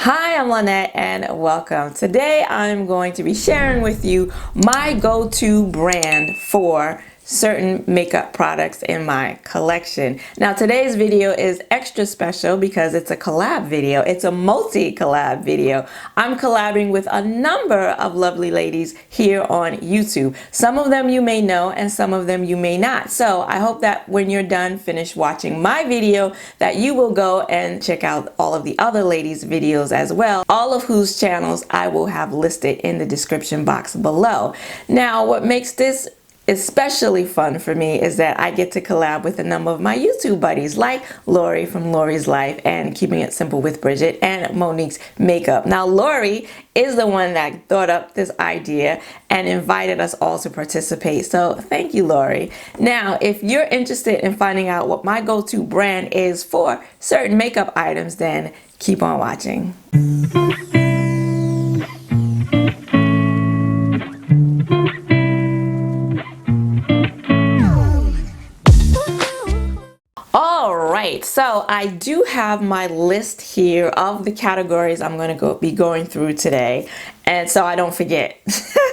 Hi, I'm Lynette and welcome. Today I'm going to be sharing with you my go-to brand for certain makeup products in my collection. Now today's video is extra special because it's a collab video. It's a multi-collab video. I'm collabing with a number of lovely ladies here on YouTube. Some of them you may know and some of them you may not. So I hope that when you're done finish watching my video that you will go and check out all of the other ladies' videos as well, all of whose channels I will have listed in the description box below. Now what makes this especially fun for me is that I get to collab with a number of my YouTube buddies like Lori from Lori's Life and Keeping It Simple with Bridget and Monique's Makeup. Now Lori is the one that thought up this idea and invited us all to participate. So thank you, Lori. Now, if you're interested in finding out what my go-to brand is for certain makeup items, then keep on watching. Alright, so I do have my list here of the categories I'm going to be going through today, and so I don't forget.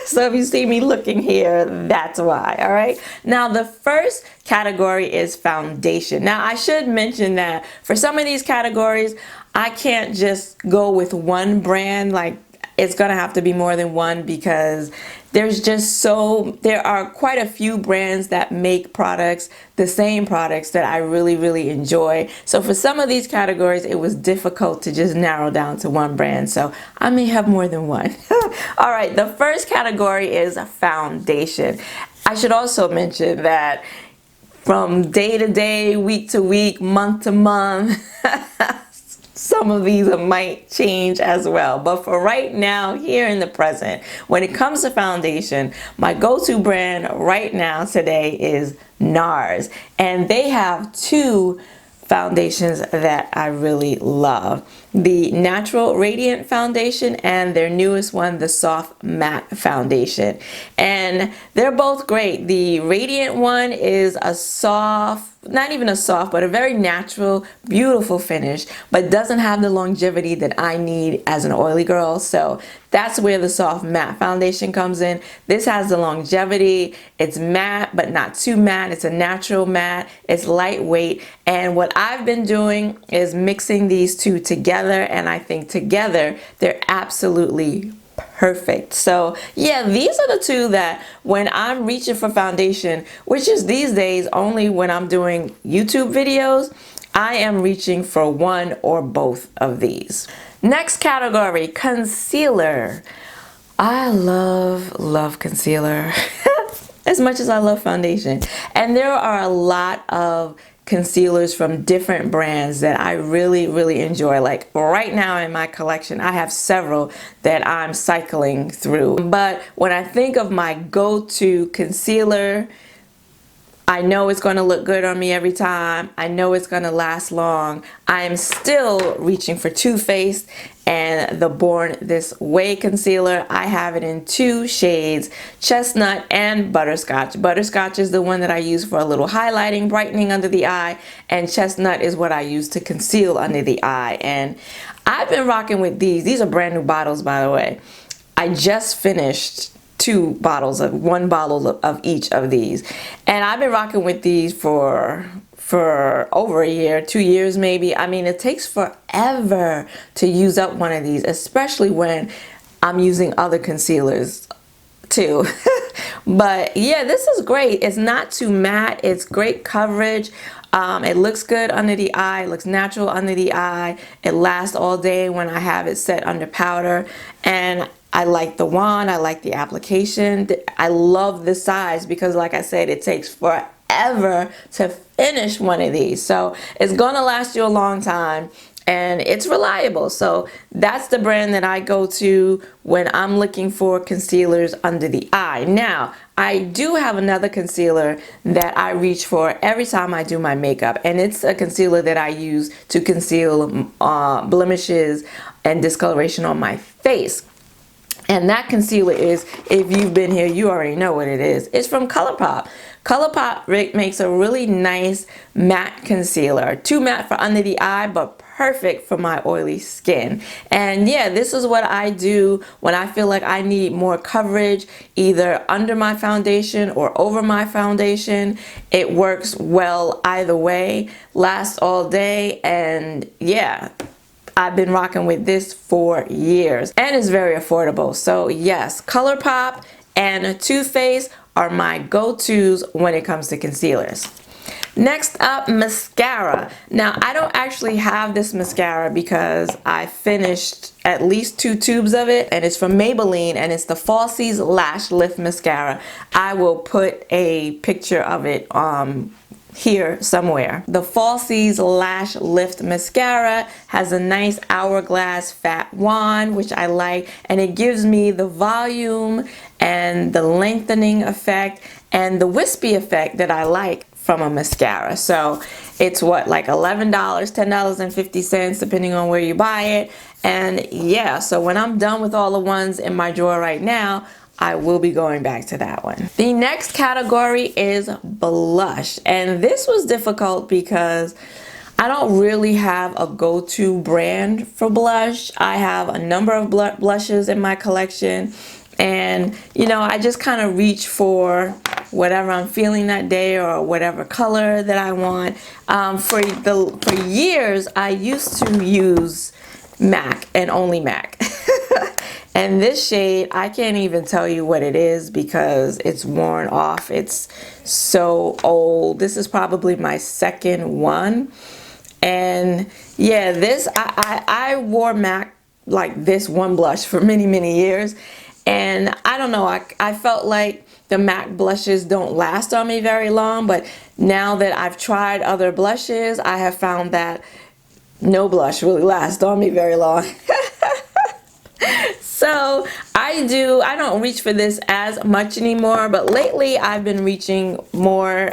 So if you see me looking here, that's why. Alright, now the first category is foundation. Now I should mention that for some of these categories I can't just go with one brand, like it's gonna have to be more than one because there are quite a few brands that make products, the same products that I really enjoy. So for some of these categories it was difficult to just narrow down to one brand, so I may have more than one. All right, the first category is foundation. I should also mention that from day to day, week to week, month to month, some of these might change as well. But for right now, here in the present, when it comes to foundation, my go-to brand right now today is NARS. And they have two foundations that I really love. The Natural Radiant Foundation and their newest one, the Soft Matte Foundation. And they're both great. The Radiant one is a soft, not even a soft, but a very natural, beautiful finish, but doesn't have the longevity that I need as an oily girl. So that's where the Soft Matte Foundation comes in. This has the longevity. It's matte, but not too matte. It's a natural matte. It's lightweight. And what I've been doing is mixing these two together, and I think together they're absolutely perfect. So yeah, these are the two that when I'm reaching for foundation, which is these days only when I'm doing YouTube videos, I am reaching for one or both of these. Next category, concealer. I love concealer as much as I love foundation. And there are a lot of concealers from different brands that I really enjoy. Like right now in my collection I have several that I'm cycling through, but when I think of my go-to concealer, I know it's going to look good on me every time. I know it's going to last long. I am still reaching for Too Faced and the Born This Way concealer. I have it in two shades, Chestnut and Butterscotch. Butterscotch is the one that I use for a little highlighting, brightening under the eye, and Chestnut is what I use to conceal under the eye. And I've been rocking with these. These are brand new bottles, by the way. I just finished one bottle of each of these, and I've been rocking with these for over a year, 2 years maybe. I mean, it takes forever to use up one of these, especially when I'm using other concealers too. But yeah, this is great. It's not too matte. It's great coverage. It looks good under the eye. It looks natural under the eye. It lasts all day when I have it set under powder. And I like the wand. I like the application. I love the size because, like I said, it takes forever to finish one of these. So it's going to last you a long time. And it's reliable. So that's the brand that I go to when I'm looking for concealers under the eye. Now, I do have another concealer that I reach for every time I do my makeup. And it's a concealer that I use to conceal blemishes and discoloration on my face. And that concealer is, if you've been here, you already know what it is. It's from Colourpop. Colourpop makes a really nice matte concealer. Too matte for under the eye, but perfect for my oily skin. And yeah, this is what I do when I feel like I need more coverage, either under my foundation or over my foundation. It works well either way, lasts all day, and yeah, I've been rocking with this for years, and it's very affordable. So yes, ColourPop and Too Faced are my go-tos when it comes to concealers. Next up, mascara. Now, I don't actually have this mascara because I finished at least 2 tubes of it, and it's from Maybelline, and it's the Falsies Lash Lift Mascara. I will put a picture of it here somewhere. The Falsies Lash Lift Mascara has a nice hourglass fat wand, which I like, and it gives me the volume and the lengthening effect and the wispy effect that I like from a mascara. So it's what, like $11, $10.50 depending on where you buy it. And yeah, so when I'm done with all the ones in my drawer right now, I will be going back to that one. The next category is blush, and this was difficult because I don't really have a go-to brand for blush. I have a number of blushes in my collection, and you know, I just kind of reach for whatever I'm feeling that day or whatever color that I want. For years, I used to use MAC and only MAC. And this shade, I can't even tell you what it is because it's worn off. It's so old. This is probably my second one. And yeah, this, I wore MAC, like this one blush, for many, many years. And I don't know, I felt like the MAC blushes don't last on me very long. But now that I've tried other blushes, I have found that no blush really lasts on me very long. So I don't reach for this as much anymore, but lately I've been reaching more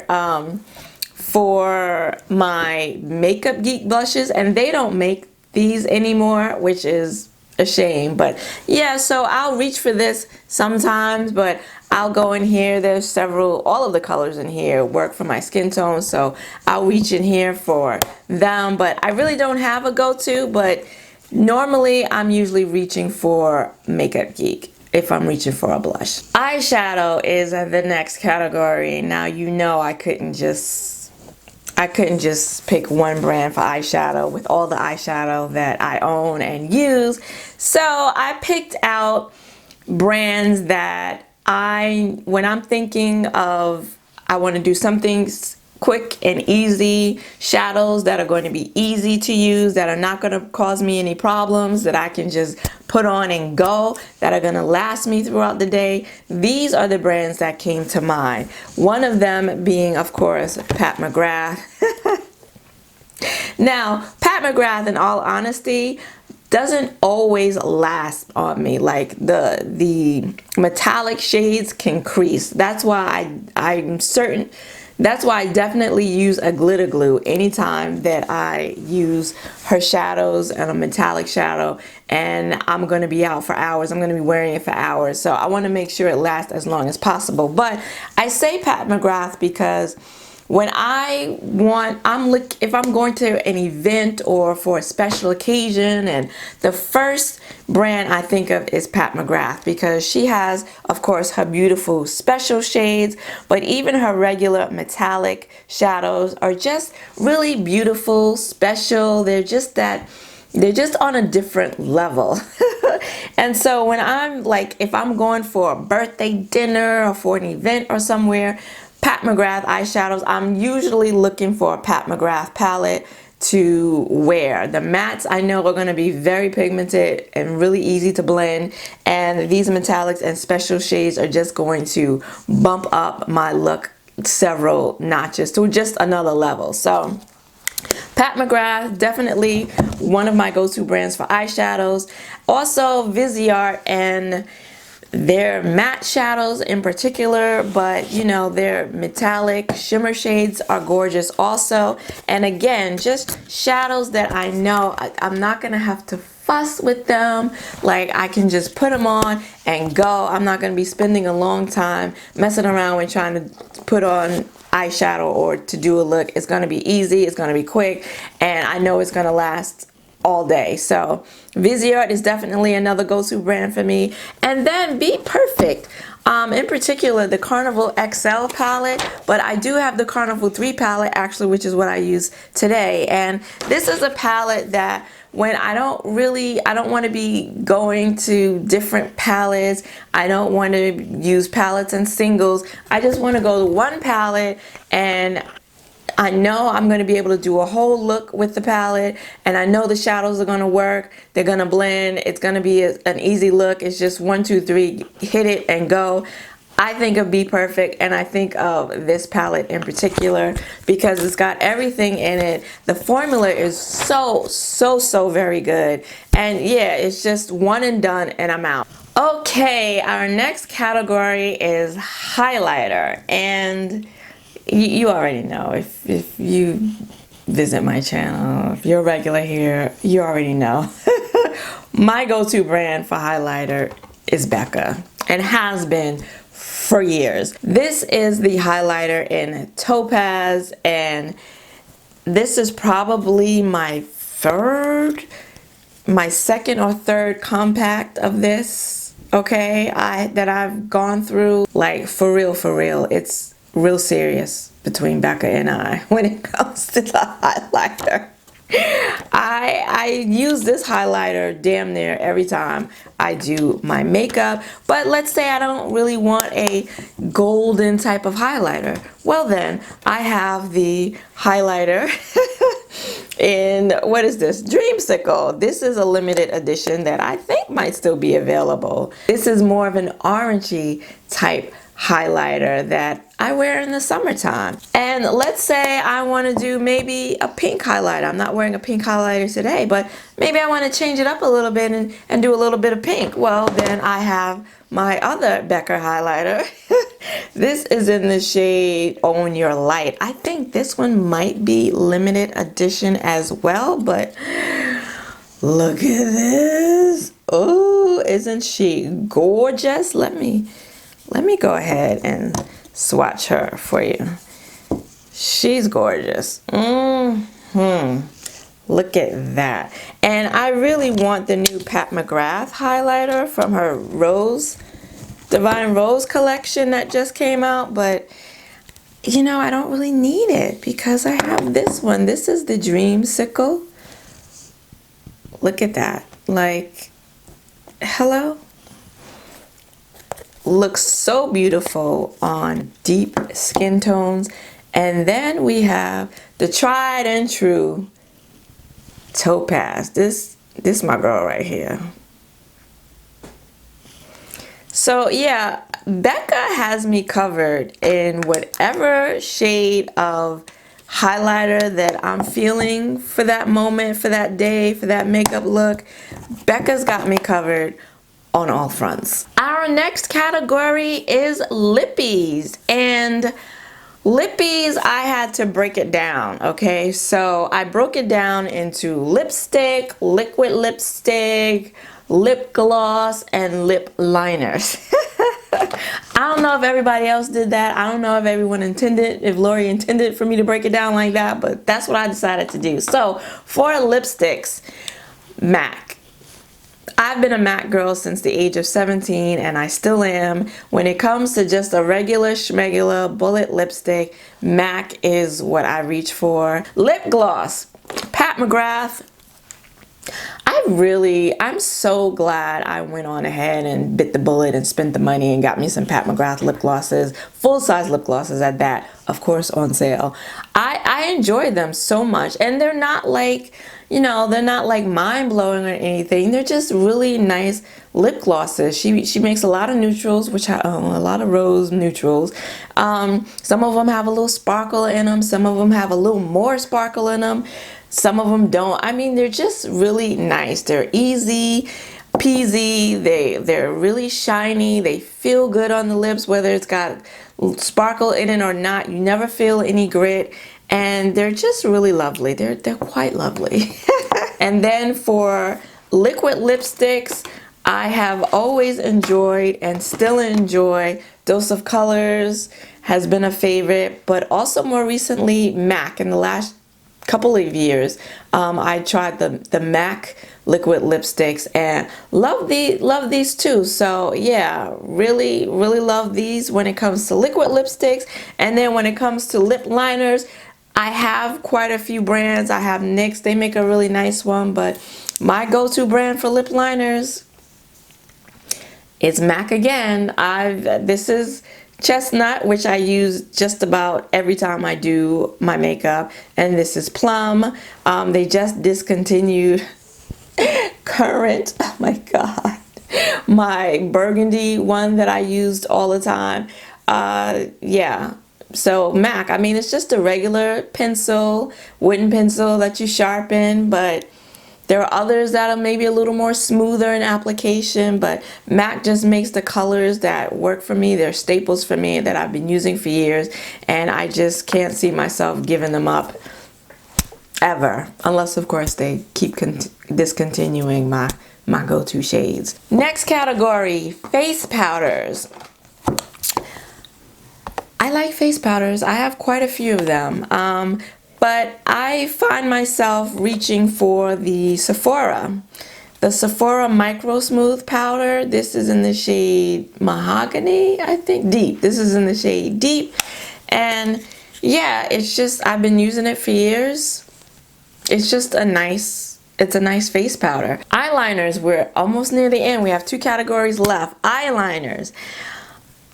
for my Makeup Geek blushes, and they don't make these anymore, which is a shame. But yeah, so I'll reach for this sometimes, but I'll go in here. There's all of the colors in here work for my skin tone, so I'll reach in here for them. But I really don't have a go-to, but normally I'm usually reaching for Makeup Geek if I'm reaching for a blush. Eyeshadow is the next category. Now, you know, I couldn't just pick one brand for eyeshadow with all the eyeshadow that I own and use. So I picked out brands that when I'm thinking of, I want to do something quick and easy, shadows that are going to be easy to use, that are not going to cause me any problems, that I can just put on and go, that are going to last me throughout the day. These are the brands that came to mind. One of them being, of course, Pat McGrath. Now, Pat McGrath, in all honesty, doesn't always last on me. Like the metallic shades can crease. That's why that's why I definitely use a glitter glue anytime that I use her shadows and a metallic shadow, and I'm going to be out for hours. I'm going to be wearing it for hours. So I want to make sure it lasts as long as possible. But I say Pat McGrath because when if I'm going to an event or for a special occasion, and the first brand I think of is Pat McGrath, because she has, of course, her beautiful special shades, but even her regular metallic shadows are just really beautiful, special. They're just on a different level. And so when if I'm going for a birthday dinner or for an event or somewhere, Pat McGrath eyeshadows, I'm usually looking for a Pat McGrath palette to wear. The mattes I know are going to be very pigmented and really easy to blend, and these metallics and special shades are just going to bump up my look several notches to just another level. So Pat McGrath, definitely one of my go-to brands for eyeshadows. Also Viseart and their matte shadows in particular, but you know, their metallic shimmer shades are gorgeous also. And again, just shadows that I know I'm not gonna have to fuss with them. Like, I can just put them on and go. I'm not gonna be spending a long time messing around when trying to put on eyeshadow or to do a look. It's gonna be easy, it's gonna be quick, and I know it's gonna last all day. So Viseart is definitely another go-to brand for me. And then Be Perfect. In particular, the Carnival XL palette, but I do have the Carnival 3 palette actually, which is what I use today. And this is a palette that when I don't want to be going to different palettes, I don't want to use palettes and singles, I just want to go to one palette, and I know I'm going to be able to do a whole look with the palette, and I know the shadows are going to work, they're going to blend, it's going to be an easy look. It's just 1, 2, 3, hit it and go. I think of Be Perfect, and I think of this palette in particular because it's got everything in it. The formula is so very good, and yeah, it's just one and done and I'm out. Okay, our next category is highlighter, and you already know, if you visit my channel, if you're a regular here, you already know. My go-to brand for highlighter is Becca, and has been for years. This is the highlighter in Topaz, and this is probably my second or third compact of this, okay, that I've gone through. Like, for real, it's real serious between Becca and I when it comes to the highlighter. I use this highlighter damn near every time I do my makeup, but let's say I don't really want a golden type of highlighter. Well, then I have the highlighter in, what is this? Dreamsicle. This is a limited edition that I think might still be available. This is more of an orangey type highlighter that I wear in the summertime. And let's say I want to do maybe a pink highlighter. I'm not wearing a pink highlighter today, but maybe I want to change it up a little bit and do a little bit of pink. Well, then I have my other Becca highlighter. This is in the shade Own Your Light. I think this one might be limited edition as well, but look at this. Oh, isn't she gorgeous? Let me go ahead and swatch her for you. She's gorgeous. Look at that. And I really want the new Pat McGrath highlighter from her Divine Rose collection that just came out, but you know, I don't really need it because I have this one. This is the Dreamsicle. Look at that. Like, hello? Looks so beautiful on deep skin tones. And then we have the tried and true Topaz. This my girl right here. So yeah, Becca has me covered in whatever shade of highlighter that I'm feeling for that moment, for that day, for that makeup look. Becca's got me covered on all fronts. Our next category is lippies, and lippies, I had to break it down, okay? So I broke it down into lipstick, liquid lipstick, lip gloss, and lip liners. I don't know if everybody else did that. I don't know if Lori intended for me to break it down like that, but that's what I decided to do. So for lipsticks, MAC. I've been a MAC girl since the age of 17, and I still am. When it comes to just a regular schmegular bullet lipstick, MAC is what I reach for. Lip gloss, Pat McGrath. I'm so glad I went on ahead and bit the bullet and spent the money and got me some Pat McGrath lip glosses, full-size lip glosses at that, of course, on sale. I enjoy them so much, and they're not like, you know, they're not like mind-blowing or anything. They're just really nice lip glosses. She makes a lot of neutrals, which I own, a lot of rose neutrals. Some of them have a little sparkle in them. Some of them have a little more sparkle in them. Some of them don't. I mean, they're just really nice. They're easy peasy. They're really shiny. They feel good on the lips, whether it's got sparkle in it or not. You never feel any grit, and they're just really lovely. They're quite lovely. And then for liquid lipsticks, I have always enjoyed and still enjoy Dose of Colors has been a favorite, but also more recently MAC in the last couple of years, I tried the MAC liquid lipsticks and love these too. So yeah, really love these when it comes to liquid lipsticks. And then when it comes to lip liners, I have quite a few brands. I have NYX, they make a really nice one, but my go-to brand for lip liners, it's MAC again. This is Chestnut, which I use just about every time I do my makeup, and this is Plum. They just discontinued Currant, oh my god, my burgundy one that I used all the time. Yeah, so MAC, I mean, it's just a regular pencil, wooden pencil that you sharpen, but there are others that are maybe a little more smoother in application, but MAC just makes the colors that work for me. They're staples for me that I've been using for years, and I just can't see myself giving them up ever, unless of course they keep discontinuing my go-to shades. Next category, face powders. I like face powders. I have quite a few of them. But I find myself reaching for the Sephora Micro Smooth Powder. This is in the shade Mahogany, I think, Deep. This is in the shade Deep. And yeah, it's just, I've been using it for years. It's just it's a nice face powder. Eyeliners, we're almost near the end. We have 2 categories left. Eyeliners.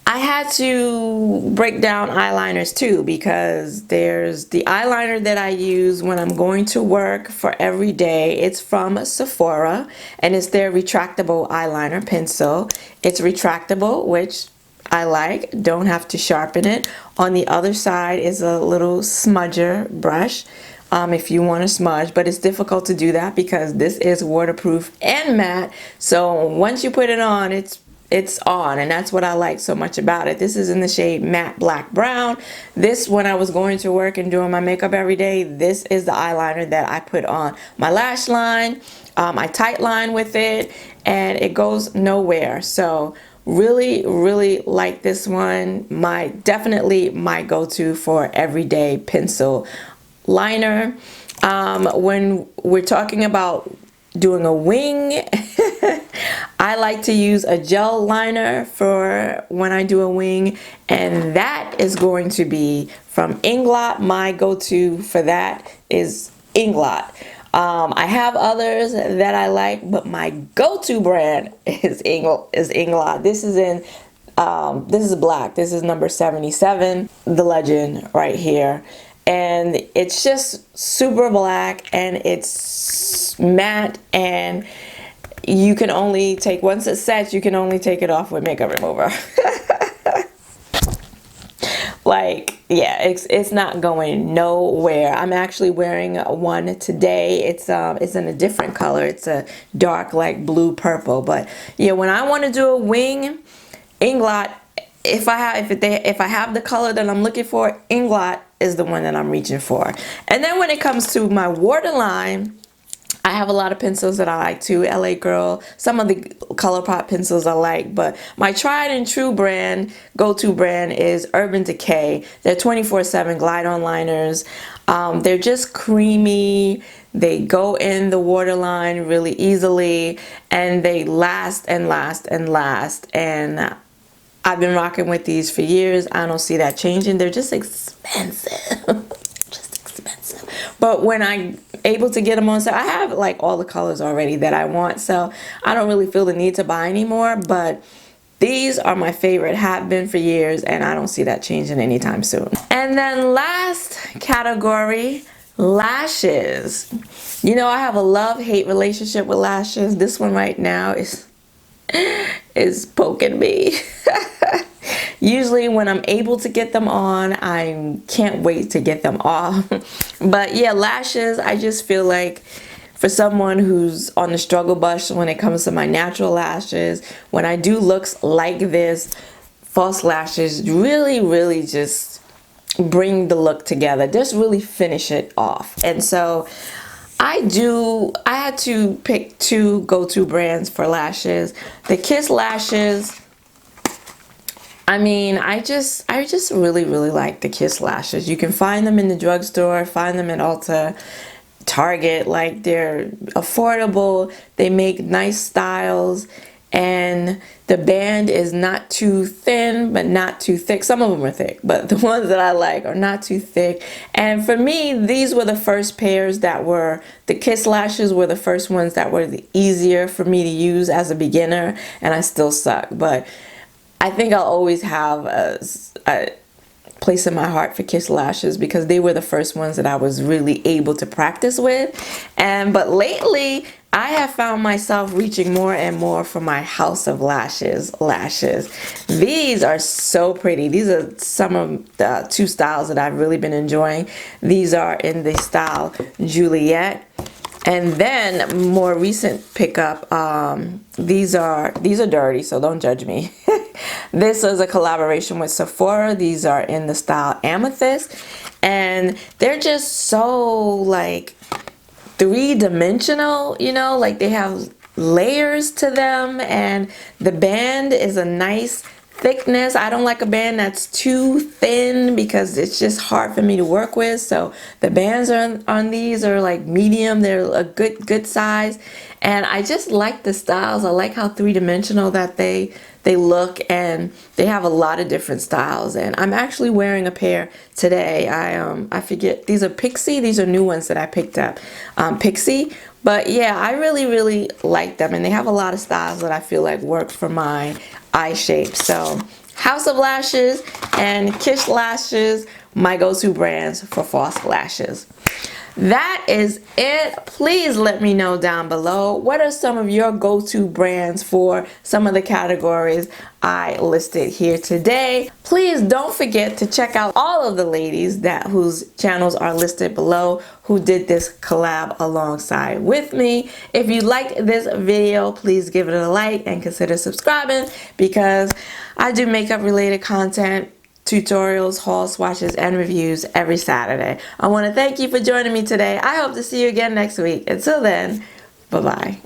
I had to break down eyeliners too, because there's the eyeliner that I use when I'm going to work for every day. It's from Sephora, and it's their retractable eyeliner pencil. It's retractable, which I like. Don't have to sharpen it. On the other side is a little smudger brush if you want to smudge, but it's difficult to do that because this is waterproof and matte. So once you put it on, it's on, and that's what I like so much about it. This is in the shade Matte Black Brown. This, when I was going to work and doing my makeup every day, this is the eyeliner that I put on my lash line. I tight line with it, and it goes nowhere. So really like this one. Definitely my go-to for everyday pencil liner. When we're talking about doing a wing, I like to use a gel liner for when I do a wing, and that is going to be from Inglot. My go-to for that is Inglot. I have others that I like, but my go-to brand is Inglot. This is black. This is number 77, the legend right here. And it's just super black, and it's matte, and you can only take, once it sets, you can only take it off with makeup remover. Like, yeah, it's not going nowhere. I'm actually wearing one today. It's in a different color. It's a dark, like blue purple. But yeah, when I want to do a wing, Inglot, if I have the color that I'm looking for, Inglot is the one that I'm reaching for. And then when it comes to my waterline, I have a lot of pencils that I like too. LA Girl, some of the ColourPop pencils I like, but my tried and true brand, go-to brand, is Urban Decay. They're 24/7 glide-on liners. They're just creamy. They go in the waterline really easily, and they last and last and last. And I've been rocking with these for years. I don't see that changing. They're just expensive. Just expensive. But when I'm able to get them on sale, I have like all the colors already that I want, so I don't really feel the need to buy anymore. But these are my favorite, have been for years, and I don't see that changing anytime soon. And then last category, lashes. You know, I have a love-hate relationship with lashes. This one right now is poking me. Usually when I'm able to get them on, I can't wait to get them off. But yeah, lashes, I just feel like for someone who's on the struggle bus when it comes to my natural lashes, when I do looks like this, false lashes really just bring the look together. Just really finish it off. And so I had to pick 2 go-to brands for lashes. The Kiss lashes, I mean, I just really, really like the Kiss lashes. You can find them in the drugstore, find them at Ulta, Target. Like, they're affordable. They make nice styles, and the band is not too thin, but not too thick. Some of them are thick, but the ones that I like are not too thick. And for me, these were the first pairs that were, the Kiss lashes were the first ones that were the easier for me to use as a beginner, and I still suck. But I think I'll always have a place in my heart for Kiss lashes because they were the first ones that I was really able to practice with. But lately I have found myself reaching more and more for my House of lashes. These are so pretty. These are some of the two styles that I've really been enjoying. These are in the style Juliet. And then more recent pickup, these are dirty, so don't judge me. This is a collaboration with Sephora. These are in the style Amethyst, and they're just so like three-dimensional, you know, like they have layers to them, and the band is a nice thickness. I don't like a band that's too thin because it's just hard for me to work with. So the bands on these are like medium. They're a good size, and I just like the styles. I like how three-dimensional that they look, and they have a lot of different styles. And I'm actually wearing a pair today. I forget, these are Pixie. These are new ones that I picked up, Pixie. But yeah, I really like them, and they have a lot of styles that I feel like work for my eye shape. So House of Lashes and Kiss Lashes, my go-to brands for false lashes. That is it. Please let me know down below, what are some of your go-to brands for some of the categories I listed here today. Please don't forget to check out all of the ladies whose channels are listed below who did this collab alongside with me. If you liked this video, please give it a like and consider subscribing, because I do makeup related content, tutorials, haul swatches, and reviews every Saturday. I want to thank you for joining me today. I hope to see you again next week. Until then, bye-bye.